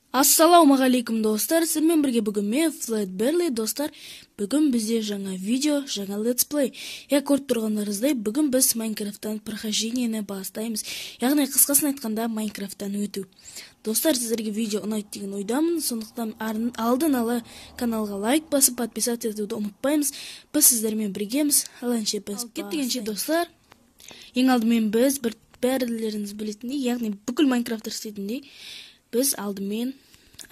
Ассалаумағалейкум достар, сіздермен бірге бүгін мен Флэт Берли достар. Бүгін бізде жаңа видео, жаңа летсплей. Көріп тұрғандарыңыздай, бүгін біз Майнкрафттан прохождениені бастаймыз. Яғни қысқасын айтқанда Майнкрафттан өту. Достар, сіздерге видео ұнайды деген ойдамын, сондықтан алдын ала каналға лайк басып, подписаться етуді ұмытпаймыз. Біз сіздермен біргеміз. Аланше біз кеттігенше достар. Ең алдымен біз бәрілеріңіз білетіндей, яғни бүкіл Майнкрафттар істейтіндей, біз алдымен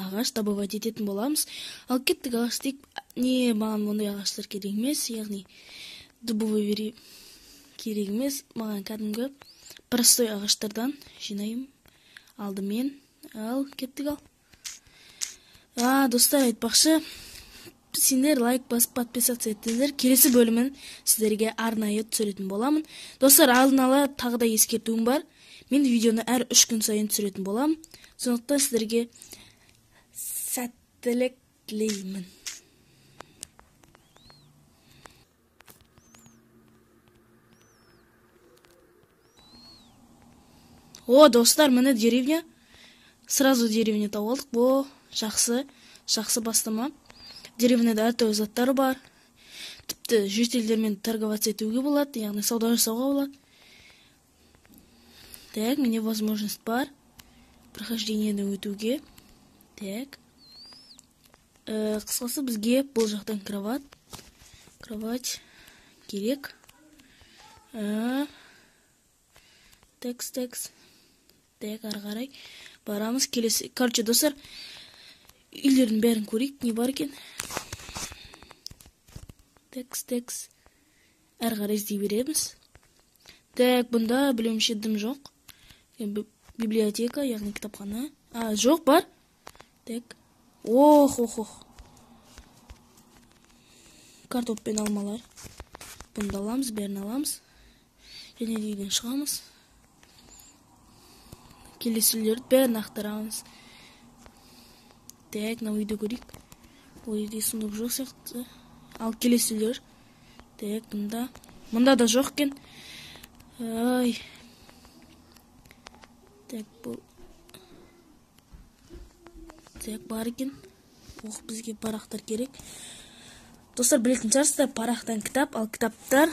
ағаш добывать ететін боламыз. Ал кеттік ағаш дейік, не маған ондай ағаштар керек емес, яғни добывать керек емес, маған кәдімгі простой ағаштардан жинайым алдымен. Ал кеттік ал. Достар, айтпақшы, сендер лайк басып подписаться еттіңдер. Келесі бөлімін сіздерге арнайы түсіретін боламын. Достар, алдын ала тағы да ескертуім бар. Мен видеоны әр 3 күн сайын түсіретін боламын. Сондықтан сіздерге сәттілік тілеймін. Достар, міне деревня. Сразу деревня тауып алдық. Жақсы бастама. Деревняда әртүрлі заттар бар. Тіпті жителдермен торговаться етуге болады, яғни сауда жасауға болады. Так, менде возможность бар прохождениені өтуге. Так. Қысқасы бізге бұл жақтан кровать керек. Текс. Так, ары қарай барамыз. Келесі. Короче, достар, үйлердің бәрін көрейік, не бар екен. Текс. Ары қарай іздей береміз. Так, бұнда білемше дым жоқ. Библиотека, яғни кітапхана. Жоқ, бар. Так. Ох. Картоп пен алмалар. Бұнда аламыз, бәрін аламыз. Және дейден шығамыз. Келесілерді бәрін ақтарамыз. Так, на үйді көрейік. Ойды сұндық жоқ сияқты. Ал келесілер. Так, мұнда да жоқ кен. Так, бұл. Так, бар екен. Бізге парақтар керек. Достар, білетін шығарсыздар, парақтан кітап, ал кітаптар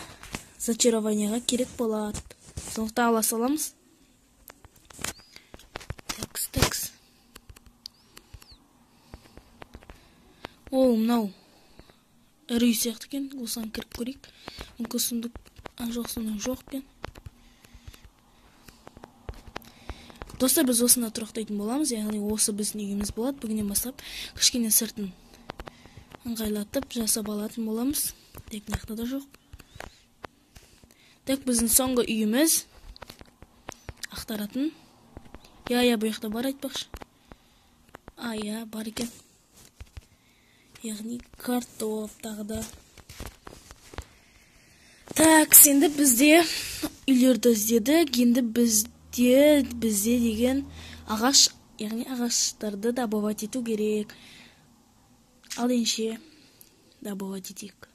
зачарованияға керек болады. Сондықтан ала саламыз. Текс. Мынау ірі үй сияқты екен. Осыған кіріп көрейік. Мүмкін сұндық жоқ екен. Достар, біз осында тұрақтайтын боламыз, яғни осы біздің үйіміз болады. Бүгіннен бастап кішкене сыртын ыңғайлатып жасап алатын боламыз. Так, нақта да жоқ. Так, біздің соңғы үйіміз ақтаратын. Бұл жақта бар айтпақшы. Бар екен. Яғни картоп тағы да. Так, енді бізде үйлерді іздедік. Енді бізде деген ағаш, яғни ағаштарды добывать ету керек. Ал енше добывать етейік.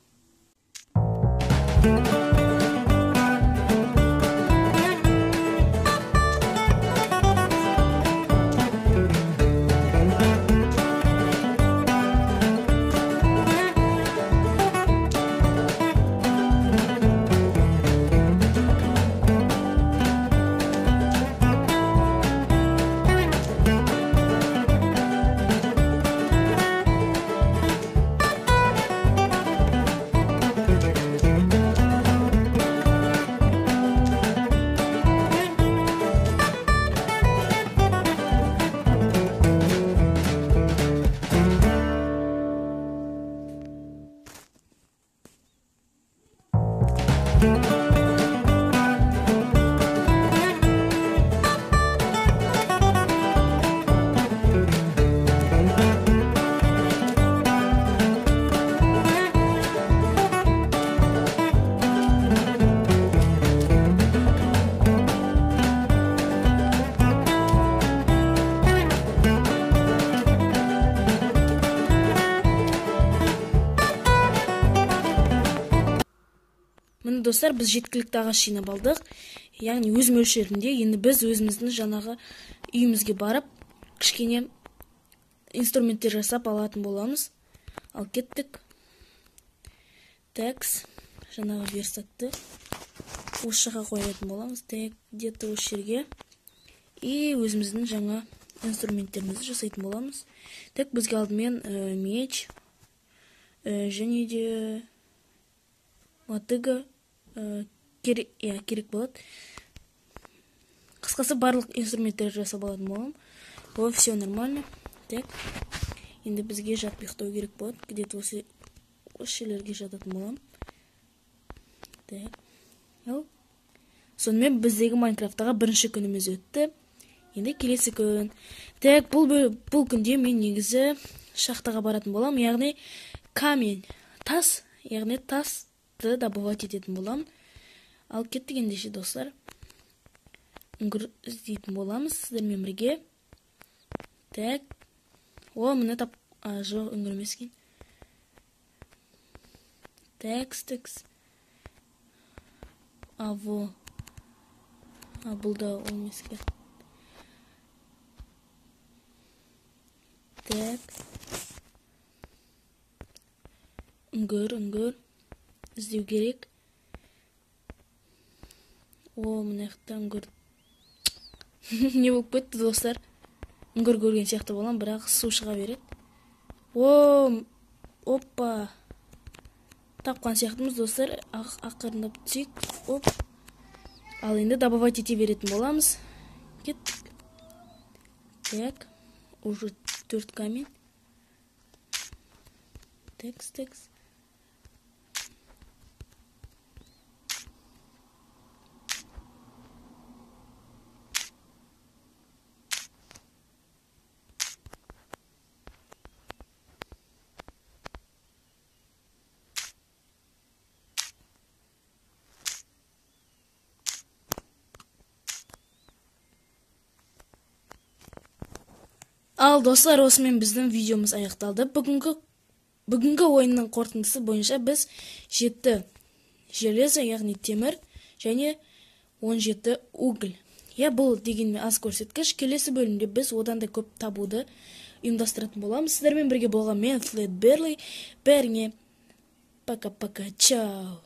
Міне достар, біз жеткілікті ағаш жинап алдық. Яғни өз мөлшерінде. Енді біз өзіміздің жаңағы үйімізге барып, кішкене инструменттер жасап алатын боламыз. Ал кеттік. Текс, жаңағы верстакты осы жаққа қоятын боламыз. Так, где-то осы жерге. И өзіміздің жаңа инструменттерімізді жасайтын боламыз. Так, бізге алдымен меч, және де мотыга керек болады. Қысқасы барлық инструменттер жасап алатын болам. О, все нормально. Так, енді бізге жатып ұйықтау керек болады. Где-то осы жерлерге жататын болам. Так, сонымен біздегі Майнкрафттағы бірінші күніміз өтті. Енді келесі күн. Так, бұл күнде мен негізі шахтаға баратын болам. Яғни камень, тас, яғни тасты добывать ететін болам. Ал кеттік ендеше достар. Үңгір іздейтін боламыз сіздермен бірге. Так. О, мені жоқ, үңгір емес екен. Текс. Бұл да ол емес екен. Так. Үңгір іздеу керек. О, мына жақта үңгір. Не болып кетті достар? Үңгір көрген сияқты болам, бірақ су шыға береді. О, опа. Тапқан сияқтымыз достар. Ақырындап түсейік. Оп. Ал енді добывать ете беретін боламыз. Кеттік. Так. Уже 4 камень. Текс. Ал достар, осымен біздің видеомыз аяқталды. Бүгінгі ойынның қорытындысы бойынша біз 7 железо, яғни темір, және 17 уголь. Бұл дегенмен аз көрсеткіш. Келесі бөлімде біз одан да көп табуды ұйымдастыратын боламыз. Сіздермен бірге болған мен Флэт Берлей. Бәріңе пока-пока. Чао.